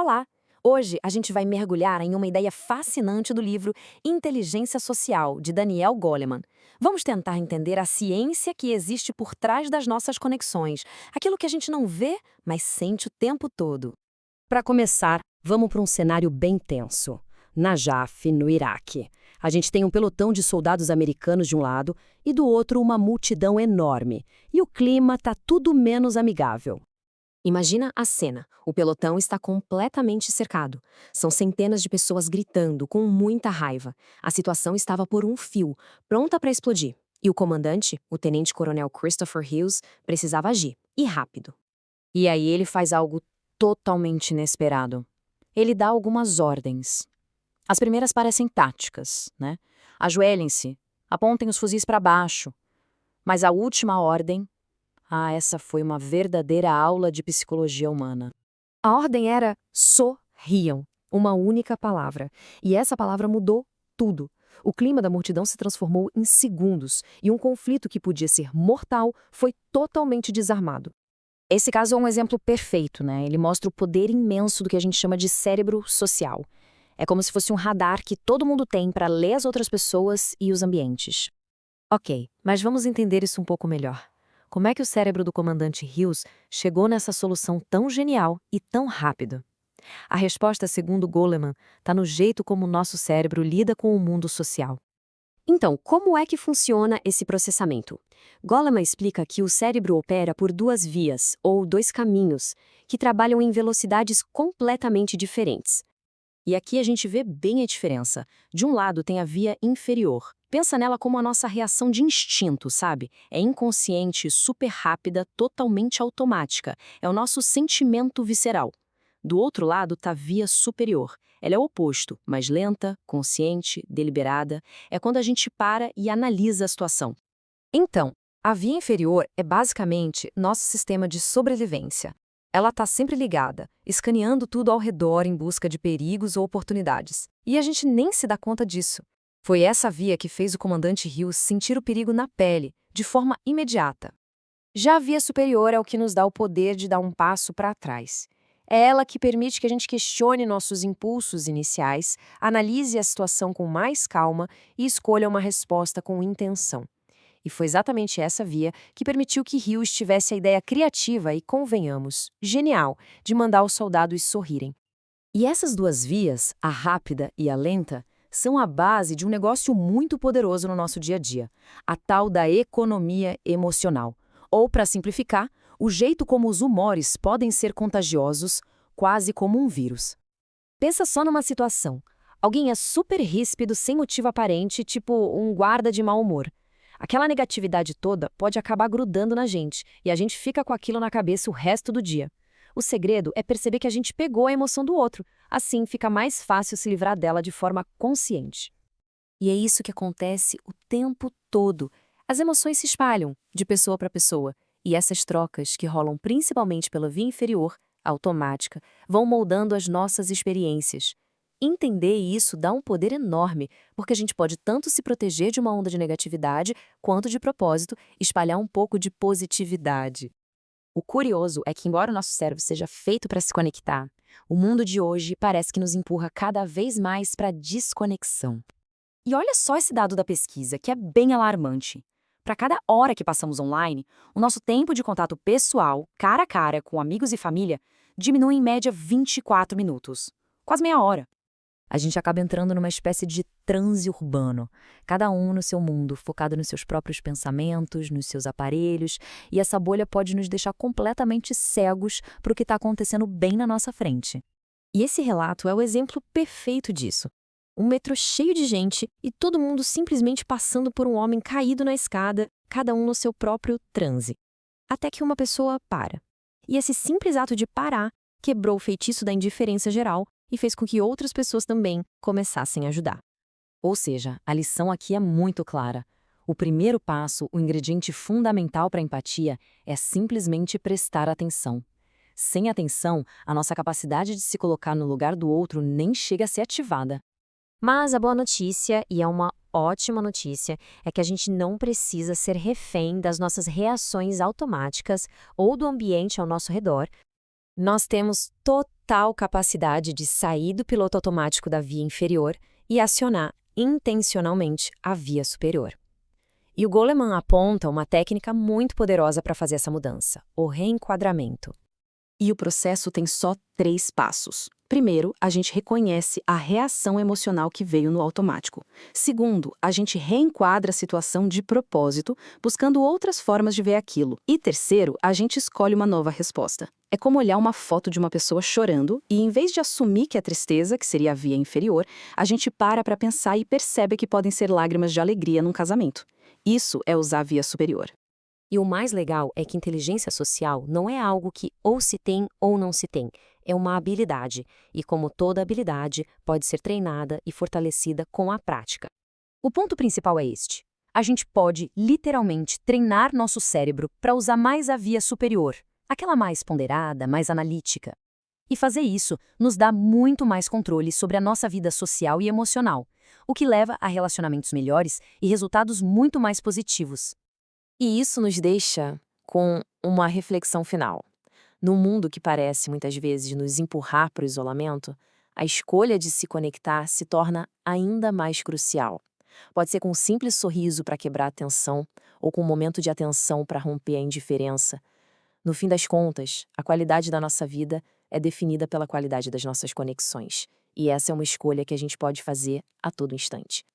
Olá! Hoje a gente vai mergulhar em uma ideia fascinante do livro Inteligência Social, de Daniel Goleman. Vamos tentar entender a ciência que existe por trás das nossas conexões, aquilo que a gente não vê, mas sente o tempo todo. Para começar, vamos para um cenário bem tenso. Najaf, no Iraque. A gente tem um pelotão de soldados americanos de um lado e do outro uma multidão enorme. E o clima tá tudo menos amigável. Imagina a cena. O pelotão está completamente cercado. São centenas de pessoas gritando, com muita raiva. A situação estava por um fio, pronta para explodir. E o comandante, o tenente-coronel Christopher Hughes, precisava agir, e rápido. E aí ele faz algo totalmente inesperado. Ele dá algumas ordens. As primeiras parecem táticas, né? Ajoelhem-se, apontem os fuzis para baixo. Mas a última ordem... essa foi uma verdadeira aula de psicologia humana. A ordem era sorriam, uma única palavra. E essa palavra mudou tudo. O clima da multidão se transformou em segundos e um conflito que podia ser mortal foi totalmente desarmado. Esse caso é um exemplo perfeito, né? Ele mostra o poder imenso do que a gente chama de cérebro social. É como se fosse um radar que todo mundo tem para ler as outras pessoas e os ambientes. Ok, mas vamos entender isso um pouco melhor. Como é que o cérebro do comandante Hughes chegou nessa solução tão genial e tão rápido? A resposta, segundo Goleman, está no jeito como o nosso cérebro lida com o mundo social. Então, como é que funciona esse processamento? Goleman explica que o cérebro opera por duas vias, ou dois caminhos, que trabalham em velocidades completamente diferentes. E aqui a gente vê bem a diferença. De um lado tem a via inferior. Pensa nela como a nossa reação de instinto, sabe? É inconsciente, super rápida, totalmente automática. É o nosso sentimento visceral. Do outro lado está a via superior. Ela é o oposto, mais lenta, consciente, deliberada. É quando a gente para e analisa a situação. Então, a via inferior é basicamente nosso sistema de sobrevivência. Ela está sempre ligada, escaneando tudo ao redor em busca de perigos ou oportunidades. E a gente nem se dá conta disso. Foi essa via que fez o comandante Hughes sentir o perigo na pele, de forma imediata. Já a via superior é o que nos dá o poder de dar um passo para trás. É ela que permite que a gente questione nossos impulsos iniciais, analise a situação com mais calma e escolha uma resposta com intenção. E foi exatamente essa via que permitiu que Hughes tivesse a ideia criativa e, convenhamos, genial, de mandar os soldados sorrirem. E essas duas vias, a rápida e a lenta, são a base de um negócio muito poderoso no nosso dia a dia, a tal da economia emocional. Ou, para simplificar, o jeito como os humores podem ser contagiosos, quase como um vírus. Pensa só numa situação. Alguém é super ríspido sem motivo aparente, tipo um guarda de mau humor. Aquela negatividade toda pode acabar grudando na gente, e a gente fica com aquilo na cabeça o resto do dia. O segredo é perceber que a gente pegou a emoção do outro, assim fica mais fácil se livrar dela de forma consciente. E é isso que acontece o tempo todo. As emoções se espalham, de pessoa para pessoa, e essas trocas, que rolam principalmente pela via inferior, automática, vão moldando as nossas experiências. Entender isso dá um poder enorme, porque a gente pode tanto se proteger de uma onda de negatividade, quanto, de propósito, espalhar um pouco de positividade. O curioso é que, embora o nosso cérebro seja feito para se conectar, o mundo de hoje parece que nos empurra cada vez mais para a desconexão. E olha só esse dado da pesquisa, que é bem alarmante. Para cada hora que passamos online, o nosso tempo de contato pessoal, cara a cara, com amigos e família, diminui em média 24 minutos. Quase meia hora. A gente acaba entrando numa espécie de transe urbano, cada um no seu mundo, focado nos seus próprios pensamentos, nos seus aparelhos, e essa bolha pode nos deixar completamente cegos para o que está acontecendo bem na nossa frente. E esse relato é o exemplo perfeito disso. Um metrô cheio de gente e todo mundo simplesmente passando por um homem caído na escada, cada um no seu próprio transe. Até que uma pessoa para. E esse simples ato de parar quebrou o feitiço da indiferença geral e fez com que outras pessoas também começassem a ajudar. Ou seja, a lição aqui é muito clara. O primeiro passo, o ingrediente fundamental para a empatia, é simplesmente prestar atenção. Sem atenção, a nossa capacidade de se colocar no lugar do outro nem chega a ser ativada. Mas a boa notícia, e é uma ótima notícia, é que a gente não precisa ser refém das nossas reações automáticas ou do ambiente ao nosso redor. Nós temos total total capacidade de sair do piloto automático da via inferior e acionar intencionalmente a via superior. E o Goleman aponta uma técnica muito poderosa para fazer essa mudança: o reenquadramento. E o processo tem só 3 passos. Primeiro, a gente reconhece a reação emocional que veio no automático. Segundo, a gente reenquadra a situação de propósito, buscando outras formas de ver aquilo. E terceiro, a gente escolhe uma nova resposta. É como olhar uma foto de uma pessoa chorando e, em vez de assumir que é tristeza, que seria a via inferior, a gente para pensar e percebe que podem ser lágrimas de alegria num casamento. Isso é usar a via superior. E o mais legal é que inteligência social não é algo que ou se tem ou não se tem. É uma habilidade, e como toda habilidade, pode ser treinada e fortalecida com a prática. O ponto principal é este: a gente pode, literalmente, treinar nosso cérebro para usar mais a via superior, aquela mais ponderada, mais analítica. E fazer isso nos dá muito mais controle sobre a nossa vida social e emocional, o que leva a relacionamentos melhores e resultados muito mais positivos. E isso nos deixa com uma reflexão final. Num mundo que parece muitas vezes nos empurrar para o isolamento, a escolha de se conectar se torna ainda mais crucial. Pode ser com um simples sorriso para quebrar a tensão ou com um momento de atenção para romper a indiferença. No fim das contas, a qualidade da nossa vida é definida pela qualidade das nossas conexões. E essa é uma escolha que a gente pode fazer a todo instante.